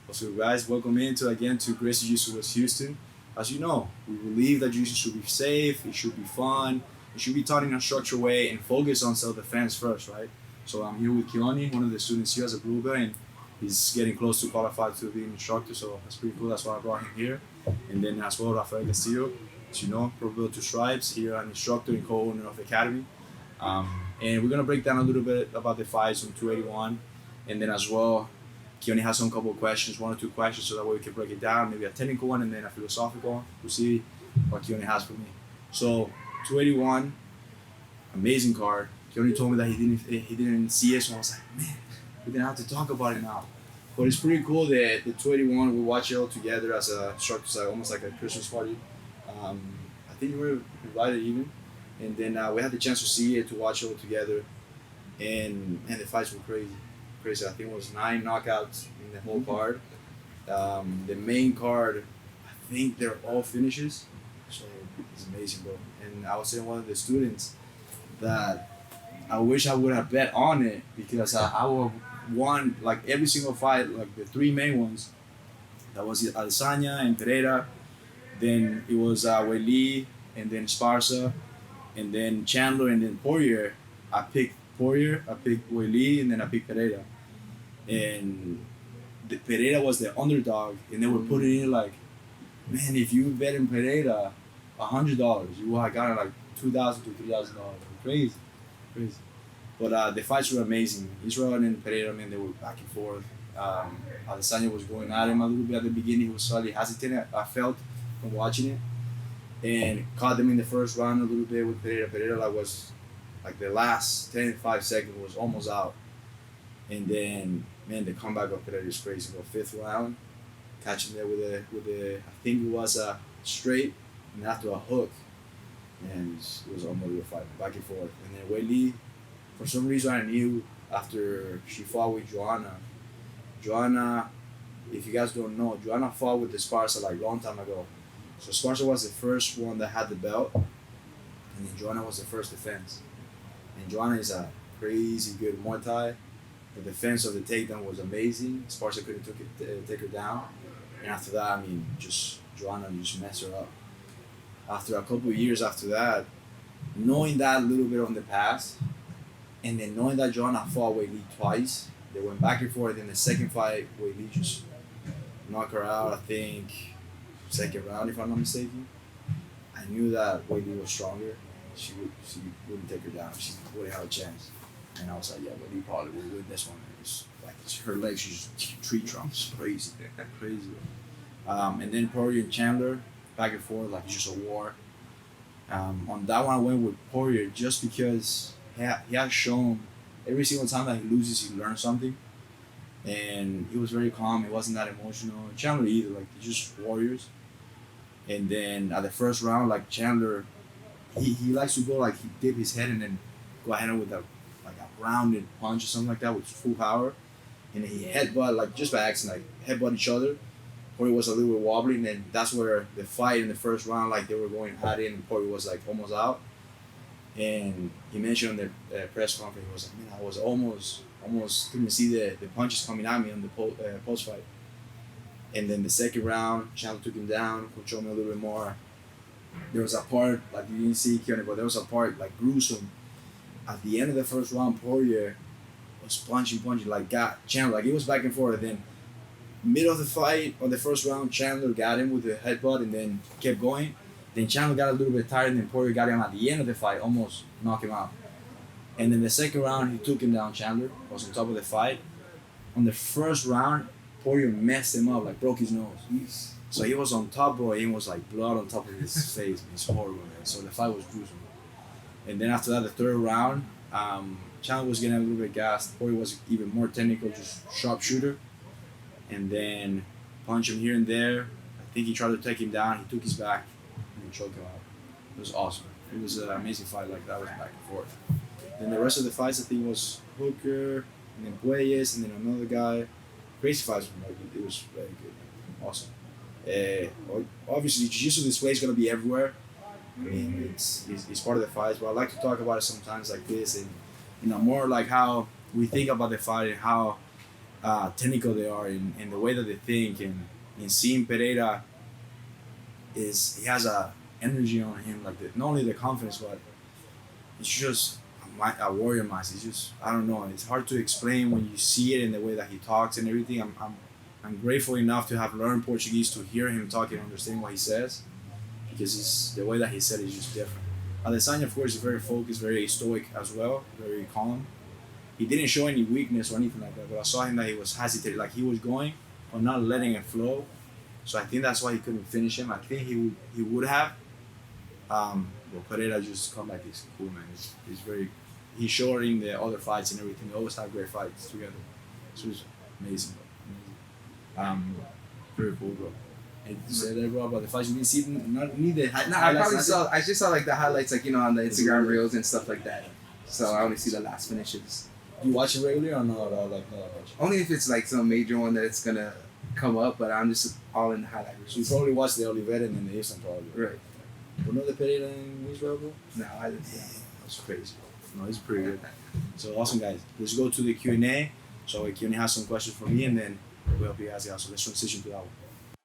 What's good, guys? Welcome to Gracie Jiu Jitsu West Houston. As you know, we believe that jiu-jitsu should be safe, it should be fun, it should be taught in a structured way and focus on self-defense first, right? So I'm here with Keoni, one of the students here as a blue belt, and he's getting close to qualify to be an instructor, so that's pretty cool. That's why I brought him here. And then as well, Rafael and Keoni, as you know, Pro Belt 2 Stripes, here an instructor and co-owner of the academy. And we're gonna break down a little bit about the fights on 281, and then as well, Keoni has some couple of questions, 1 or 2 questions, so that way we can break it down, maybe a technical one and then a philosophical one. We'll see what Keoni has for me. So 281, amazing card. Keoni told me that he didn't see it, so I was like, man, we're gonna have to talk about it now. But it's pretty cool that the 281 we watch it all together as a instructor, so almost like a Christmas party. I think you were invited even, and then we had the chance to see it, to watch it all together, and the fights were crazy. I think it was 9 knockouts in the whole card. The main card, I think they're all finishes. So it's amazing, bro. And I was telling one of the students that I wish I would have bet on it because I would have won like every single fight, like the 3 main ones. That was Adesanya and Pereira. Then it was Weili and then Sparsa and then Chandler and then Poirier. I picked Poirier, I picked Weili, and then I picked Pereira. And Pereira was the underdog, and they were putting in like, man, if you bet in Pereira $100, you would have gotten like $2,000 to $3,000. Crazy. But the fights were amazing. Israel and Pereira, man, they were back and forth. Adesanya was going at him a little bit at the beginning. He was slightly hesitant, I felt, from watching it, and caught them in the first round a little bit with Pereira. Pereira was like the last 5 seconds was almost out, and then man, the comeback of Pereira is crazy. The 5th round, catching there with a I think it was a straight and after a hook, and it was unbelievable fight back and forth. And then Weili, for some reason I knew after she fought with Joanna, if you guys don't know, Joanna fought with the Sparsa like long time ago. So Sparsa was the first one that had the belt, and then Joanna was the first defense. And Joanna is a crazy good Muay Thai. The defense of the takedown was amazing. Sparsa couldn't take her down. And after that, I mean, Joanna just messed her up. After a couple of years after that, knowing that little bit on the past, and then knowing that Joanna fought Weili twice, they went back and forth. In the second fight, Weili just knocked her out, I think, 2nd round, if I'm not mistaken. I knew that Weili was stronger. She wouldn't take her down. She wouldn't have a chance. And I was like, yeah, Weili probably will win this one. It's like her legs, she's tree trunks, crazy. And then Poirier and Chandler, back and forth, like it's just a war. On that one, I went with Poirier just because he has shown every single time that he loses, he learns something. And he was very calm. He wasn't that emotional. Chandler either. Like they're just warriors. And then at the first round, like Chandler, he likes to go like he dip his head and then go ahead with a grounded punch or something like that with full power. And then he headbutt like just by accident, like headbutt each other. Poirier was a little bit wobbly, and then that's where the fight in the first round, like they were going at it, and Poirier was like almost out. And he mentioned on the press conference, he was like, man, I was almost couldn't see the punches coming at me on the post fight. And then the second round, Chandler took him down, controlled me a little bit more. There was a part, like you didn't see Keoni, but there was a part like gruesome. At the end of the first round, Poirier was punching, like got Chandler, like it was back and forth. And then middle of the fight, on the first round, Chandler got him with the headbutt and then kept going. Then Chandler got a little bit tired, and then Poirier got him at the end of the fight, almost knocked him out. And then the second round, he took him down. Chandler was on top of the fight. On the first round, Poirier messed him up, like broke his nose. So he was on top, bro. He was like blood on top of his face. It's horrible, man. So the fight was gruesome. And then after that, the third round, Chandler was getting a little bit gassed. Poirier was even more technical, just sharpshooter. And then punch him here and there. I think he tried to take him down. He took his back and choked him out. It was awesome. It was an amazing fight like that. Was back and forth. Then the rest of the fights, I think, was Hooker, and then Bueyes, and then another guy. Crazy fights from like it was very good. Awesome. Obviously, Jiu-Jitsu display is going to be everywhere. I mean, it's part of the fights, but I like to talk about it sometimes like this, and more like how we think about the fight and how technical they are in the way that they think, and in seeing Pereira he has a energy on him, like not only the confidence, but it's just a warrior mask. It's just, I don't know. It's hard to explain when you see it in the way that he talks and everything. I'm grateful enough to have learned Portuguese to hear him talk and understand what he says, because the way that he said it is just different. Adesanya, of course, is very focused, very stoic as well, very calm. He didn't show any weakness or anything like that, but I saw him that he was hesitating, like he was going, but not letting it flow. So I think that's why he couldn't finish him. I think he would have. But Pereira just come back. He's cool, man. He's showing in the other fights and everything. They always have great fights together. So it's amazing, bro. Amazing. Very cool, bro. And you said that, bro, about the fights. You didn't see neither. No, I just saw like the highlights, like, on the Instagram reels and stuff like that. So I only see the last finishes. You watch it regularly or not? Not much. Only if it's like some major one that it's gonna come up, but I'm just all in the highlight reels. So you probably watched the Oliveira and then the Eastern, probably. Right. But no, the Pereira in Israel, bro? No, I didn't see that. That's crazy. No, it's pretty good. So awesome, guys. Let's go to the Q&A. So Keoni has some questions for me, and then we'll help you guys out. So let's transition to that one.